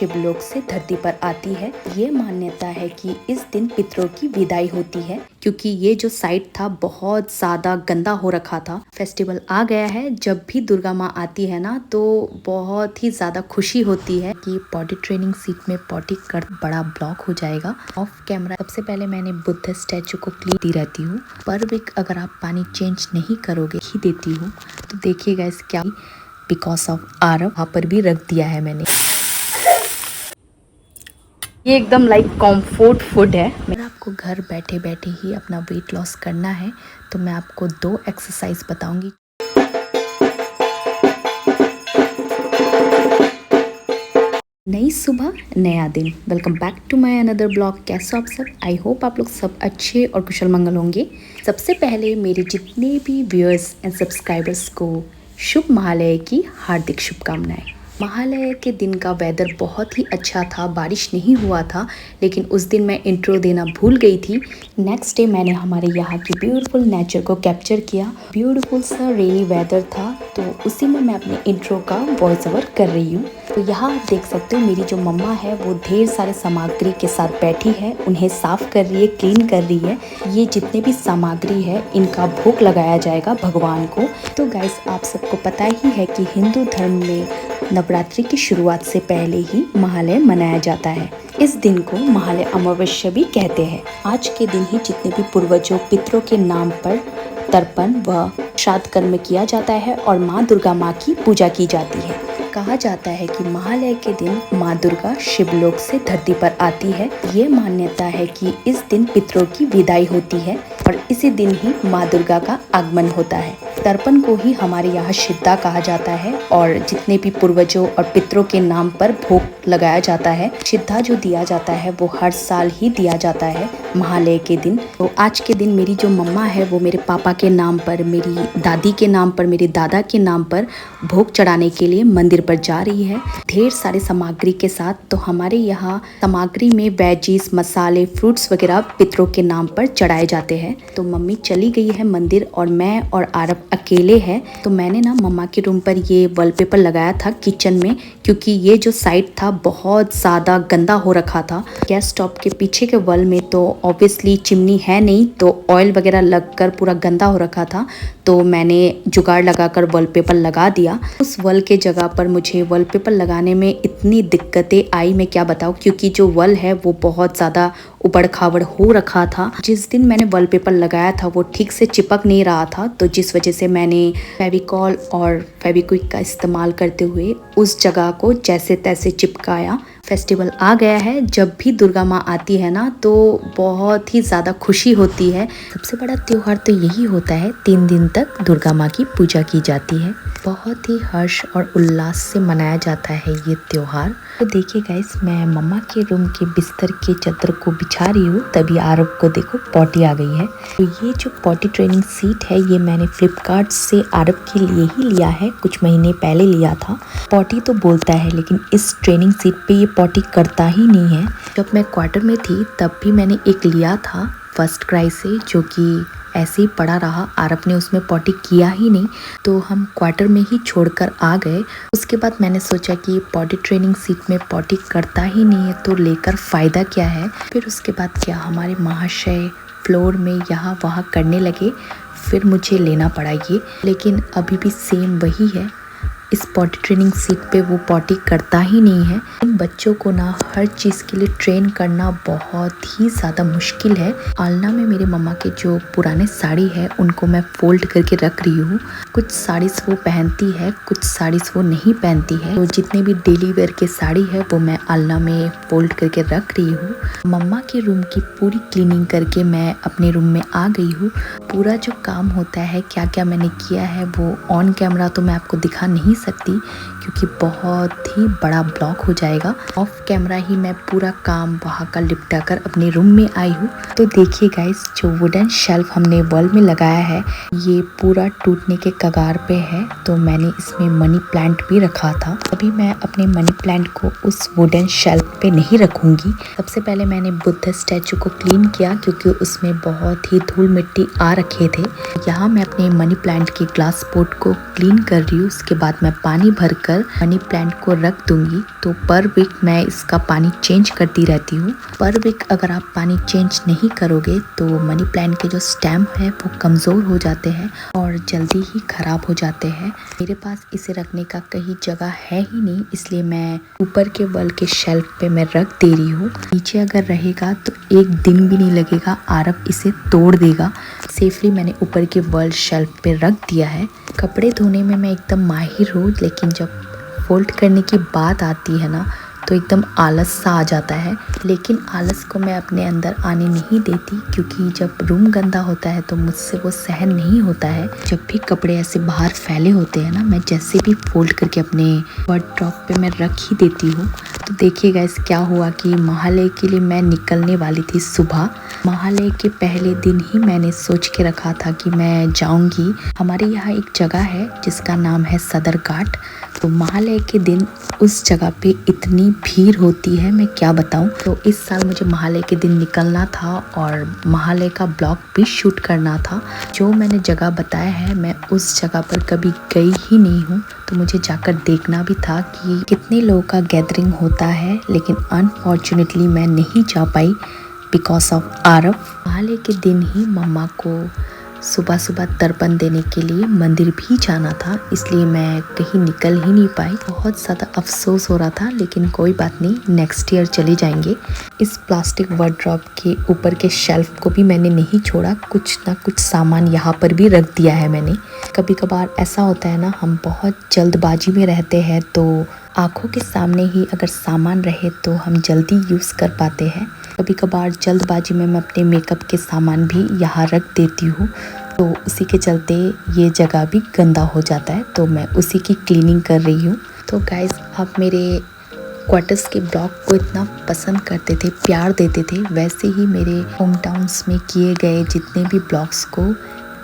शिवलोक से धरती पर आती है। ये मान्यता है कि इस दिन पितरों की विदाई होती है, क्योंकि ये जो साइट था बहुत ज्यादा गंदा हो रखा था। फेस्टिवल आ गया है, जब भी दुर्गा माँ आती है ना तो बहुत ही ज्यादा खुशी होती है कि पॉटी ट्रेनिंग सीट में पॉटी कर बड़ा ब्लॉक हो जाएगा। ऑफ कैमरा सबसे पहले मैंने बुद्ध स्टैचू को क्लीन दी रहती हूँ, पर भी अगर आप पानी चेंज नहीं करोगे ही देती हूँ। तो देखिएगा इस क्या बिकॉज ऑफ आरव वहाँ पर भी रख दिया है मैंने। ये एकदम लाइक कंफर्ट फूड है। अगर आपको घर बैठे बैठे ही अपना वेट लॉस करना है तो मैं आपको 2 एक्सरसाइज बताऊंगी। नई सुबह नया दिन। Welcome back to my another blog. कैसे आप सब? आई होप आप लोग सब अच्छे और कुशल मंगल होंगे। सबसे पहले मेरे जितने भी व्यूअर्स एंड सब्सक्राइबर्स को शुभ महालय की हार्दिक शुभकामनाएं। महालय के दिन का वेदर बहुत ही अच्छा था, बारिश नहीं हुआ था, लेकिन उस दिन मैं इंट्रो देना भूल गई थी। नेक्स्ट डे मैंने हमारे यहाँ की ब्यूटीफुल नेचर को कैप्चर किया। ब्यूटीफुल सा रेनी वेदर था, तो उसी में मैं अपने इंट्रो का वॉइस ओवर कर रही हूँ। तो यहाँ आप देख सकते हो मेरी जो मम्मा है वो ढेर सारे सामग्री के साथ बैठी है, उन्हें साफ कर रही है, क्लीन कर रही है। ये जितने भी सामग्री है इनका भोग लगाया जाएगा भगवान को। तो गाइस आप सबको पता ही है कि हिंदू धर्म में नवरात्रि की शुरुआत से पहले ही महालय मनाया जाता है। इस दिन को महालय अमावस्या भी कहते हैं। आज के दिन ही जितने भी पूर्वजों पितरों के नाम पर तर्पण व श्राद्ध कर्म किया जाता है और माँ दुर्गा माँ की पूजा की जाती है। कहा जाता है कि महालय के दिन माँ दुर्गा शिवलोक से धरती पर आती है। ये मान्यता है कि इस दिन पितरों की विदाई होती है और इसी दिन ही माँ दुर्गा का आगमन होता है। तर्पण को ही हमारे यहाँ श्रद्धा कहा जाता है और जितने भी पूर्वजों और पितरों के नाम पर भोग लगाया जाता है, श्रद्धा जो दिया जाता है वो हर साल ही दिया जाता है महालय के दिन। तो आज के दिन मेरी जो मम्मा है वो मेरे पापा के नाम पर, मेरी दादी के नाम पर, मेरे दादा के नाम पर भोग चढ़ाने के लिए मंदिर पर जा रही है ढेर सारे सामग्री के साथ। तो हमारे यहाँ सामग्री में वेजीज, मसाले, फ्रूट्स वगैरह पितरों के नाम पर चढ़ाए जाते हैं। तो मम्मी चली गई है मंदिर और मैं और आरव अकेले हैं। तो मैंने ना मम्मा के रूम पर ये वॉलपेपर लगाया था किचन में, क्योंकि ये जो साइड था बहुत ज़्यादा गंदा हो रखा था। गैस स्टोव के पीछे के वॉल में तो ऑब्वियसली चिमनी है नहीं, तो ऑयल वगैरह लगकर पूरा गंदा हो रखा था। तो मैंने जुगाड़ लगाकर वॉलपेपर लगा दिया। उस वॉल के जगह पर मुझे वॉलपेपर लगाने में इतनी दिक्कतें आई, मैं क्या बताऊँ, क्योंकि जो वॉल है वो बहुत ज़्यादा उबड़ खाबड़ हो रखा था। जिस दिन मैंने वॉलपेपर लगाया था वो ठीक से चिपक नहीं रहा था, तो जिस वजह से मैंने फेविकॉल और फेविक्विक का इस्तेमाल करते हुए उस जगह को जैसे तैसे चिपकाया। फेस्टिवल आ गया है, जब भी दुर्गा माँ आती है ना तो बहुत ही ज़्यादा खुशी होती है। सबसे बड़ा त्योहार तो यही होता है, 3 दिन तक दुर्गा माँ की पूजा की जाती है। बहुत ही हर्ष और उल्लास से मनाया जाता है ये त्योहार। तो देखिए गाइस, मैं मम्मा के रूम के बिस्तर के चादर को बिछा रही हूँ, तभी आरव को देखो पॉटी आ गई है। तो ये जो पॉटी ट्रेनिंग सीट है ये मैंने फ्लिपकार्ट से आरव के लिए ही लिया है, कुछ महीने पहले लिया था। पॉटी तो बोलता है लेकिन इस ट्रेनिंग सीट पे ये पॉटी करता ही नहीं है। जब मैं क्वार्टर में थी तब भी मैंने एक लिया था फर्स्ट क्राई से, जो कि ऐसे ही पड़ा रहा। आरव ने उसमें पॉटी किया ही नहीं, तो हम क्वार्टर में ही छोड़कर आ गए। उसके बाद मैंने सोचा कि पॉटी ट्रेनिंग सीट में पॉटी करता ही नहीं है तो लेकर फ़ायदा क्या है। फिर उसके बाद क्या, हमारे महाशय फ्लोर में यहाँ वहाँ करने लगे, फिर मुझे लेना पड़ा ये। लेकिन अभी भी सेम वही है, इस पॉटी ट्रेनिंग सीट पे वो पॉटी करता ही नहीं है। इन बच्चों को ना हर चीज़ के लिए ट्रेन करना बहुत ही ज़्यादा मुश्किल है। आलना में मेरे मम्मा के जो पुराने साड़ी है उनको मैं फोल्ड करके रख रही हूँ। कुछ साड़ीज़ वो पहनती है, कुछ साड़ीज़ वो नहीं पहनती है। तो जितने भी डेली वेयर के साड़ी है वो मैं आलना में फोल्ड करके रख रही हूँ। मम्मा के रूम की पूरी क्लीनिंग करके मैं अपने रूम में आ गई हूँ। पूरा जो काम होता है, क्या क्या मैंने किया है वो ऑन कैमरा तो मैं आपको दिखा नहीं सकती, क्योंकि बहुत ही बड़ा ब्लॉग हो जाएगा। ऑफ कैमरा ही मैं पूरा काम वहाँ का निपटा कर अपने रूम में आई हूँ। तो देखिए गाइस, जो वुडन शेल्फ हमने वॉल में लगाया है ये पूरा टूटने के कगार पे है। तो मैंने इसमें मनी प्लांट भी रखा था। अभी मैं अपने मनी प्लांट को उस वुडन शेल्फ पे नहीं रखूंगी। सबसे पहले मैंने बुद्ध स्टैचू को क्लीन किया, क्योंकि उसमें बहुत ही धूल मिट्टी आ रखे थे। यहाँ मैं अपने मनी प्लांट के ग्लास पॉट को क्लीन कर रही हूँ। उसके बाद मैं पानी भरकर कर मनी प्लांट को रख दूंगी। तो पर वीक मैं इसका पानी चेंज करती रहती हूँ। पर वीक अगर आप पानी चेंज नहीं करोगे तो मनी प्लांट के जो स्टेम है वो कमज़ोर हो जाते हैं और जल्दी ही ख़राब हो जाते हैं। मेरे पास इसे रखने का कहीं जगह है ही नहीं, इसलिए मैं ऊपर के वॉल के शेल्फ पे मैं रख दे रही हूँ। नीचे अगर रहेगा तो एक दिन भी नहीं लगेगा, आरव इसे तोड़ देगा। सेफली मैंने ऊपर के वॉल शेल्फ पे रख दिया है। कपड़े धोने में मैं एकदम माहिर हूँ, लेकिन जब फोल्ड करने की बात आती है ना तो एकदम आलस सा आ जाता है। लेकिन आलस को मैं अपने अंदर आने नहीं देती, क्योंकि जब रूम गंदा होता है तो मुझसे वो सहन नहीं होता है। जब भी कपड़े ऐसे बाहर फैले होते हैं ना, मैं जैसे भी फोल्ड करके अपने वार्डरोब पे मैं रख ही देती हूँ। तो देखिए गाइस, क्या हुआ कि महालय के लिए मैं निकलने वाली थी सुबह। महालय के पहले दिन ही मैंने सोच के रखा था कि मैं जाऊंगी। हमारे यहाँ एक जगह है जिसका नाम है सदर घाट। तो महालय के दिन उस जगह पे इतनी भीड़ होती है, मैं क्या बताऊं। तो इस साल मुझे महालय के दिन निकलना था और महालय का ब्लॉग भी शूट करना था। जो मैंने जगह बताया है, मैं उस जगह पर कभी गई ही नहीं हूँ, तो मुझे जाकर देखना भी था कि कितने लोगों का गैदरिंग होता है। लेकिन अनफॉर्चुनेटली मैं नहीं जा पाई बिकॉज ऑफ आरव। महालय के दिन ही मम्मा को सुबह सुबह तर्पण देने के लिए मंदिर भी जाना था, इसलिए मैं कहीं निकल ही नहीं पाई। बहुत ज़्यादा अफसोस हो रहा था, लेकिन कोई बात नहीं, नेक्स्ट ईयर चले जाएंगे। इस प्लास्टिक वार्डरोब के ऊपर के शेल्फ को भी मैंने नहीं छोड़ा, कुछ ना कुछ सामान यहाँ पर भी रख दिया है मैंने। कभी कभार ऐसा होता है ना, हम बहुत जल्दबाजी में रहते हैं, तो आँखों के सामने ही अगर सामान रहे तो हम जल्दी यूज़ कर पाते हैं। कभी कभार जल्दबाजी में मैं अपने मेकअप के सामान भी यहाँ रख देती हूँ, तो उसी के चलते ये जगह भी गंदा हो जाता है, तो मैं उसी की क्लीनिंग कर रही हूँ। तो गाइस, आप मेरे क्वार्टर्स के ब्लॉग को इतना पसंद करते थे, प्यार देते थे, वैसे ही मेरे होम टाउन्स में किए गए जितने भी ब्लॉग्स को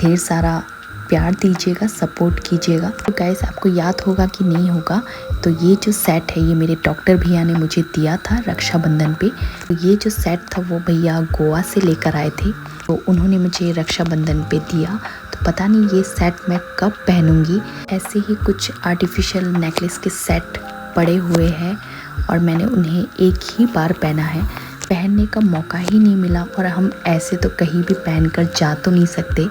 ढेर सारा प्यार दीजिएगा, सपोर्ट कीजिएगा। तो गाइस, आपको याद होगा कि नहीं होगा, तो ये जो सेट है ये मेरे डॉक्टर भैया ने मुझे दिया था रक्षाबंधन पे। तो ये जो सेट था वो भैया गोवा से लेकर आए थे, तो उन्होंने मुझे रक्षाबंधन पे दिया। तो पता नहीं ये सेट मैं कब पहनूंगी। ऐसे ही कुछ आर्टिफिशियल नेकलेस के सेट पड़े हुए हैं और मैंने उन्हें एक ही बार पहना है, पहनने का मौका ही नहीं मिला। और हम ऐसे तो कहीं भी पहनकर जा तो नहीं सकते।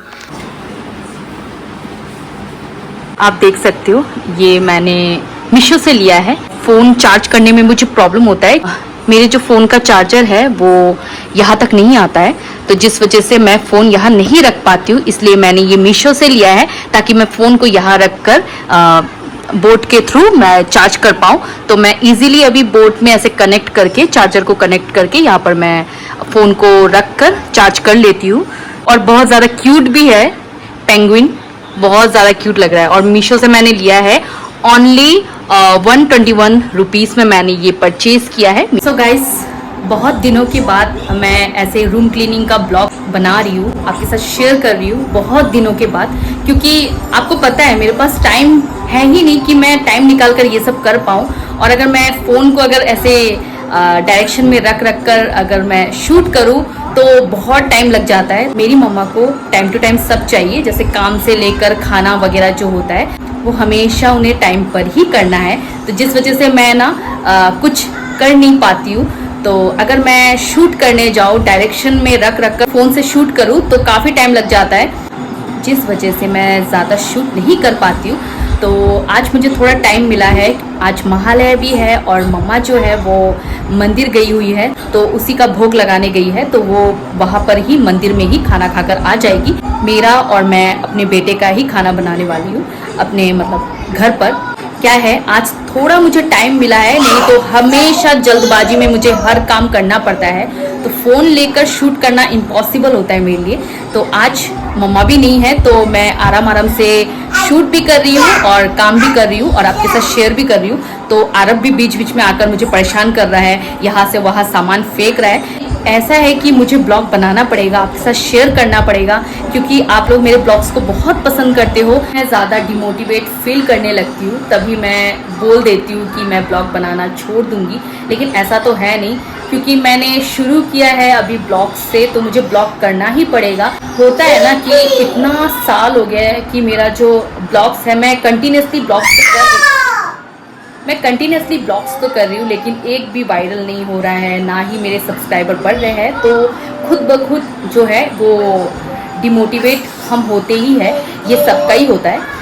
आप देख सकते हो, ये मैंने मीशो से लिया है। फ़ोन चार्ज करने में मुझे प्रॉब्लम होता है, मेरे जो फ़ोन का चार्जर है वो यहाँ तक नहीं आता है, तो जिस वजह से मैं फ़ोन यहाँ नहीं रख पाती हूँ। इसलिए मैंने ये मीशो से लिया है ताकि मैं फ़ोन को यहाँ रख कर बोट के थ्रू मैं चार्ज कर पाऊँ। तो मैं इजीली अभी बोट में ऐसे कनेक्ट करके, चार्जर को कनेक्ट करके यहाँ पर मैं फ़ोन को रख कर चार्ज कर लेती हूँ। और बहुत ज़्यादा क्यूट भी है पेंगुइन, बहुत ज़्यादा क्यूट लग रहा है। और मीशो से मैंने लिया है ओनली 121 रुपीज़ में मैंने ये परचेज़ किया है। सो गाइस, बहुत दिनों के बाद मैं ऐसे रूम क्लीनिंग का ब्लॉग बना रही हूँ, आपके साथ शेयर कर रही हूँ बहुत दिनों के बाद, क्योंकि आपको पता है मेरे पास टाइम है ही नहीं कि मैं टाइम निकाल कर ये सब कर पाऊँ। और अगर मैं फ़ोन को अगर ऐसे डायरेक्शन में रख कर अगर मैं शूट करूँ तो बहुत टाइम लग जाता है। मेरी मम्मा को टाइम टू टाइम सब चाहिए, जैसे काम से लेकर खाना वगैरह जो होता है वो हमेशा उन्हें टाइम पर ही करना है। तो जिस वजह से मैं ना कुछ कर नहीं पाती हूँ। तो अगर मैं शूट करने जाऊँ, डायरेक्शन में रख कर फ़ोन से शूट करूँ तो काफ़ी टाइम लग जाता है, जिस वजह से मैं ज़्यादा शूट नहीं कर पाती हूँ। तो आज मुझे थोड़ा टाइम मिला है, आज महालय भी है और मम्मा जो है वो मंदिर गई हुई है, तो उसी का भोग लगाने गई है, तो वो वहाँ पर ही मंदिर में ही खाना खाकर आ जाएगी। मेरा और मैं अपने बेटे का ही खाना बनाने वाली हूँ अपने मतलब घर पर। क्या है, आज थोड़ा मुझे टाइम मिला है, नहीं तो हमेशा जल्दबाजी में मुझे हर काम करना पड़ता है, तो फ़ोन लेकर शूट करना इम्पॉसिबल होता है मेरे लिए। तो आज मम्मा भी नहीं है, तो मैं आराम से शूट भी कर रही हूँ और काम भी कर रही हूँ और आपके साथ शेयर भी कर रही हूँ। तो आरब भी बीच बीच में आकर मुझे परेशान कर रहा है, यहाँ से वहाँ सामान फेंक रहा है। ऐसा है कि मुझे ब्लॉग बनाना पड़ेगा, आपके साथ शेयर करना पड़ेगा, क्योंकि आप लोग मेरे ब्लॉग्स को बहुत पसंद करते हो। मैं ज़्यादा डिमोटिवेट फील करने लगती हूँ, तभी मैं बोल देती हूँ कि मैं ब्लॉग बनाना छोड़ दूँगी, लेकिन ऐसा तो है नहीं, क्योंकि मैंने शुरू किया है अभी ब्लॉग से, तो मुझे ब्लॉग करना ही पड़ेगा। होता है ना कि इतना साल हो गया है कि मेरा जो ब्लॉग्स है मैं कंटिन्यूसली ब्लॉग्स कर मैं कंटिन्यूसली ब्लॉग्स तो कर रही हूँ, लेकिन एक भी वायरल नहीं हो रहा है, ना ही मेरे सब्सक्राइबर बढ़ रहे हैं। तो खुद ब खुद जो है वो डिमोटिवेट हम होते ही है, ये सबका ही होता है।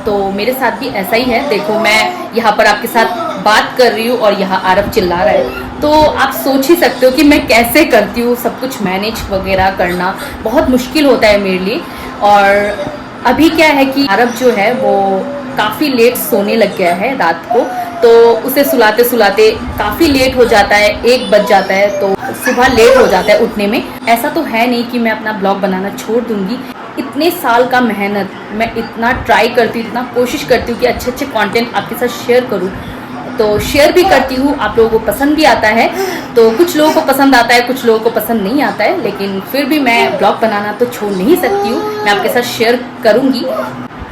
तो मेरे साथ भी ऐसा ही है। देखो मैं यहाँ पर आपके साथ बात कर रही हूँ और यहाँ आरव चिल्ला रहा है, तो आप सोच ही सकते हो कि मैं कैसे करती हूँ। सब कुछ मैनेज वगैरह करना बहुत मुश्किल होता है मेरे लिए। और अभी क्या है कि आरव जो है वो काफ़ी लेट सोने लग गया है रात को, तो उसे सुलाते सुलाते काफ़ी लेट हो जाता है, 1 बज जाता है, तो सुबह लेट हो जाता है उठने में। ऐसा तो है नहीं कि मैं अपना ब्लॉग बनाना छोड़ दूंगी। इतने साल का मेहनत, मैं इतना ट्राई करती हूँ, इतना कोशिश करती हूँ कि अच्छे अच्छे कंटेंट आपके साथ शेयर करूँ, तो शेयर भी करती हूँ। आप लोगों को पसंद भी आता है, तो कुछ लोगों को पसंद आता है, कुछ लोगों को पसंद नहीं आता है, लेकिन फिर भी मैं ब्लॉग बनाना तो छोड़ नहीं सकती हूँ। मैं आपके साथ शेयर करूँगी।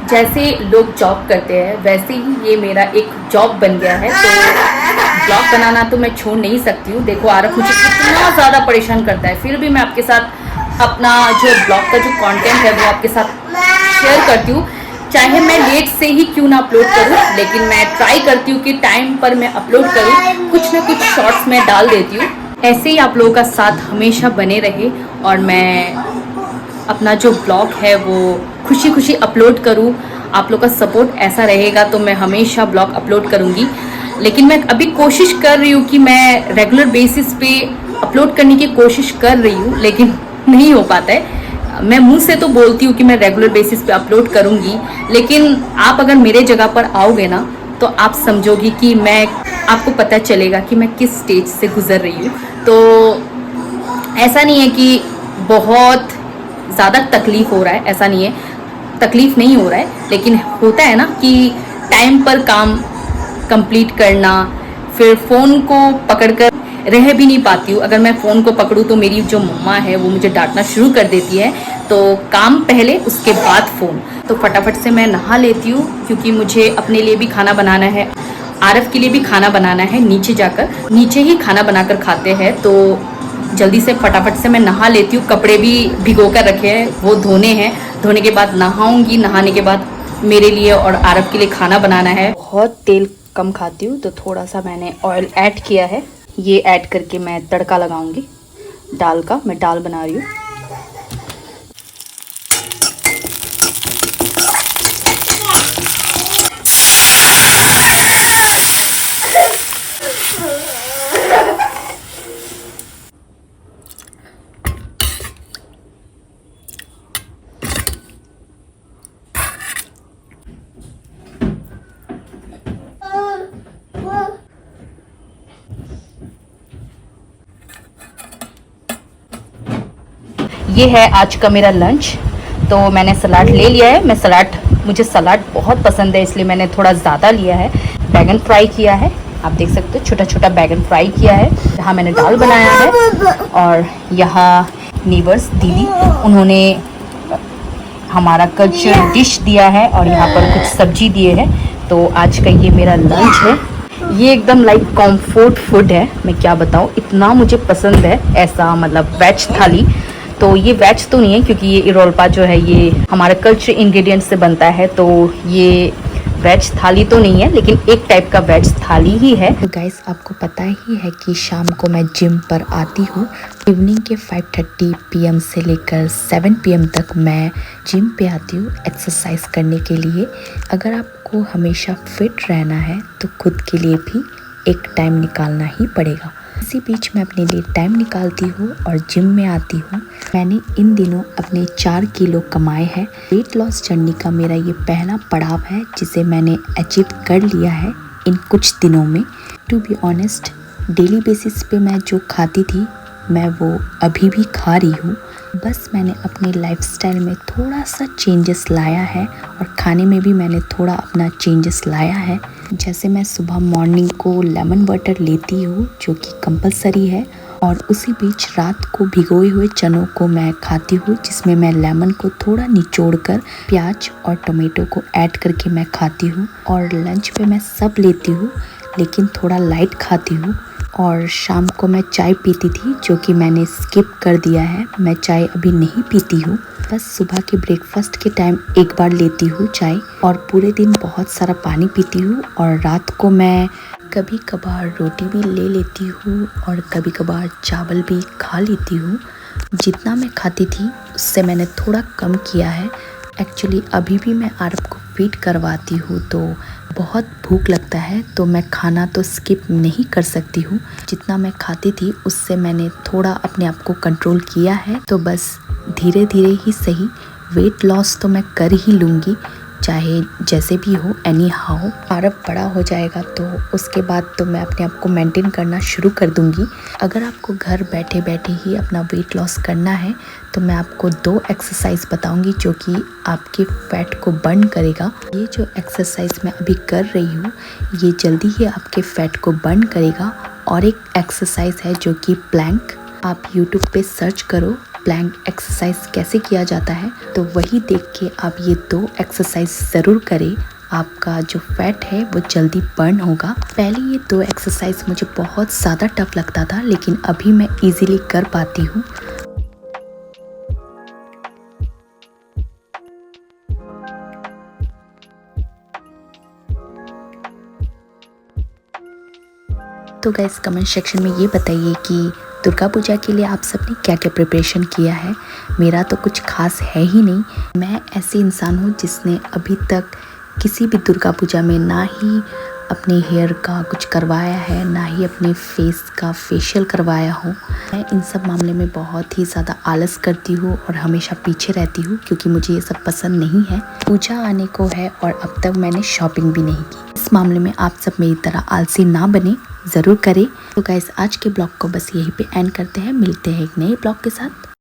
जैसे लोग जॉब करते हैं वैसे ही ये मेरा एक जॉब बन गया है, तो ब्लॉग बनाना तो मैं छोड़ नहीं सकती हूँ। देखो आरव मुझे इतना ज़्यादा परेशान करता है, फिर भी मैं आपके साथ अपना जो ब्लॉग का जो कंटेंट है वो आपके साथ शेयर करती हूँ। चाहे मैं लेट से ही क्यों ना अपलोड करूँ, लेकिन मैं ट्राई करती हूँ कि टाइम पर मैं अपलोड करूँ, कुछ ना कुछ शॉर्ट्स में डाल देती हूँ। ऐसे ही आप लोगों का साथ हमेशा बने रहे और मैं अपना जो ब्लॉग है वो खुशी खुशी अपलोड करूँ। आप लोग का सपोर्ट ऐसा रहेगा तो मैं हमेशा ब्लॉग अपलोड करूँगी। लेकिन मैं अभी कोशिश कर रही हूँ कि मैं रेगुलर बेसिस पे अपलोड करने की कोशिश कर रही हूँ, लेकिन नहीं हो पाता है। मैं मुंह से तो बोलती हूँ कि मैं रेगुलर बेसिस पे अपलोड करूँगी, लेकिन आप अगर मेरे जगह पर आओगे ना तो आप समझोगी कि मैं, आपको पता चलेगा कि मैं किस स्टेज से गुजर रही हूँ। तो ऐसा नहीं है कि बहुत ज़्यादा तकलीफ़ हो रहा है, ऐसा नहीं है, तकलीफ़ नहीं हो रहा है, लेकिन होता है ना कि टाइम पर काम कंप्लीट करना, फिर फ़ोन को पकड़कर रह भी नहीं पाती हूँ। अगर मैं फ़ोन को पकड़ूँ तो मेरी जो मम्मा है वो मुझे डांटना शुरू कर देती है, तो काम पहले उसके बाद फ़ोन। तो फटाफट से मैं नहा लेती हूँ, क्योंकि मुझे अपने लिए भी खाना बनाना है, आरव के लिए भी खाना बनाना है। नीचे ही खाना बनाकर खाते हैं, तो जल्दी से फटाफट से मैं नहा लेती हूँ। कपड़े भी भिगो कर रखे हैं, वो धोने हैं, धोने के बाद नहाऊंगी। नहाने के बाद मेरे लिए और आरव के लिए खाना बनाना है। बहुत तेल कम खाती हूँ, तो थोड़ा सा मैंने ऑयल ऐड किया है। ये ऐड करके मैं तड़का लगाऊंगी दाल का। मैं दाल बना रही हूँ। ये है आज का मेरा लंच। तो मैंने सलाद ले लिया है। मुझे सलाद बहुत पसंद है, इसलिए मैंने थोड़ा ज़्यादा लिया है। बैगन फ्राई किया है, आप देख सकते हो, छोटा छोटा बैगन फ्राई किया है। यहाँ मैंने दाल बनाया है, और यहाँ नीवर्स दीदी उन्होंने हमारा कुछ डिश दिया है, और यहाँ पर कुछ सब्जी दिए हैं। तो आज का ये मेरा लंच है। ये एकदम लाइक कंफर्ट फूड है, मैं क्या बताऊँ, इतना मुझे पसंद है ऐसा, मतलब वेज थाली। तो ये वेज तो नहीं है, क्योंकि ये इरोल्पा जो है ये हमारा कल्चर इंग्रेडिएंट से बनता है, तो ये वेज थाली तो नहीं है, लेकिन एक टाइप का वेज थाली ही है। तो गाइस आपको पता ही है कि शाम को मैं जिम पर आती हूँ। इवनिंग के 5:30 PM से लेकर 7 PM तक मैं जिम पे आती हूँ एक्सरसाइज करने के लिए। अगर आपको हमेशा फिट रहना है तो खुद के लिए भी एक टाइम निकालना ही पड़ेगा। इसी बीच मैं अपने लिए टाइम निकालती हूँ और जिम में आती हूँ। मैंने इन दिनों अपने 4 किलो कमाए हैं। वेट लॉस जर्नी का मेरा ये पहला पड़ाव है, जिसे मैंने अचीव कर लिया है इन कुछ दिनों में। To be honest, daily basis पे मैं जो खाती थी मैं वो अभी भी खा रही हूँ। बस मैंने अपने लाइफस्टाइल में थोड़ा सा चेंजेस लाया है, और खाने में भी मैंने थोड़ा अपना चेंजेस लाया है। जैसे मैं सुबह मॉर्निंग को लेमन वाटर लेती हूँ, जो कि कंपलसरी है, और उसी बीच रात को भिगोए हुए चनों को मैं खाती हूँ, जिसमें मैं लेमन को थोड़ा निचोड़कर प्याज और टोमेटो को ऐड करके मैं खाती हूँ। और लंच पे मैं सब लेती हूँ, लेकिन थोड़ा लाइट खाती हूँ। और शाम को मैं चाय पीती थी, जो कि मैंने स्किप कर दिया है। मैं चाय अभी नहीं पीती हूँ। बस सुबह के ब्रेकफास्ट के टाइम एक बार लेती हूँ चाय और पूरे दिन बहुत सारा पानी पीती हूँ। और रात को मैं कभी कभार रोटी भी ले लेती हूँ और कभी कभार चावल भी खा लेती हूँ। जितना मैं खाती थी उससे मैंने थोड़ा कम किया है। एक्चुअली अभी भी मैं आरब को फीड करवाती हूँ तो बहुत भूख लगता है, तो मैं खाना तो स्किप नहीं कर सकती हूँ। जितना मैं खाती थी उससे मैंने थोड़ा अपने आप को कंट्रोल किया है। तो बस धीरे धीरे ही सही वेट लॉस तो मैं कर ही लूँगी, चाहे जैसे भी हो। एनी हाउ आरब बड़ा हो जाएगा तो उसके बाद तो मैं अपने आप को मेंटेन करना शुरू कर दूंगी। अगर आपको घर बैठे बैठे ही अपना वेट लॉस करना है तो मैं आपको 2 एक्सरसाइज बताऊंगी जो कि आपके फैट को बर्न करेगा। ये जो एक्सरसाइज मैं अभी कर रही हूँ ये जल्दी ही आपके फैट को बर्न करेगा। और एक एक्सरसाइज है जो कि प्लैंक। आप यूट्यूब पे सर्च करो प्लैंक एक्सरसाइज कैसे किया जाता है, तो वही देख के आप ये 2 एक्सरसाइज ज़रूर करें। आपका जो फैट है वो जल्दी बर्न होगा। पहले ये 2 एक्सरसाइज मुझे बहुत ज़्यादा टफ लगता था, लेकिन अभी मैं इजीली कर पाती हूँ। तो गाइस कमेंट सेक्शन में ये बताइए कि दुर्गा पूजा के लिए आप सबने क्या क्या प्रिपरेशन किया है। मेरा तो कुछ खास है ही नहीं। मैं ऐसे इंसान हूँ जिसने अभी तक किसी भी दुर्गा पूजा में ना ही अपने हेयर का कुछ करवाया है, ना ही अपने फेस का फेशियल करवाया हो। मैं इन सब मामले में बहुत ही ज़्यादा आलस करती हूँ और हमेशा पीछे रहती हूँ क्योंकि मुझे ये सब पसंद नहीं है। पूजा आने को है और अब तक मैंने शॉपिंग भी नहीं की। इस मामले में आप सब मेरी तरह आलसी ना बने, ज़रूर करें। तो गाइस आज के ब्लॉग को बस यहीं पे एंड करते हैं। मिलते हैं एक नए ब्लॉग के साथ।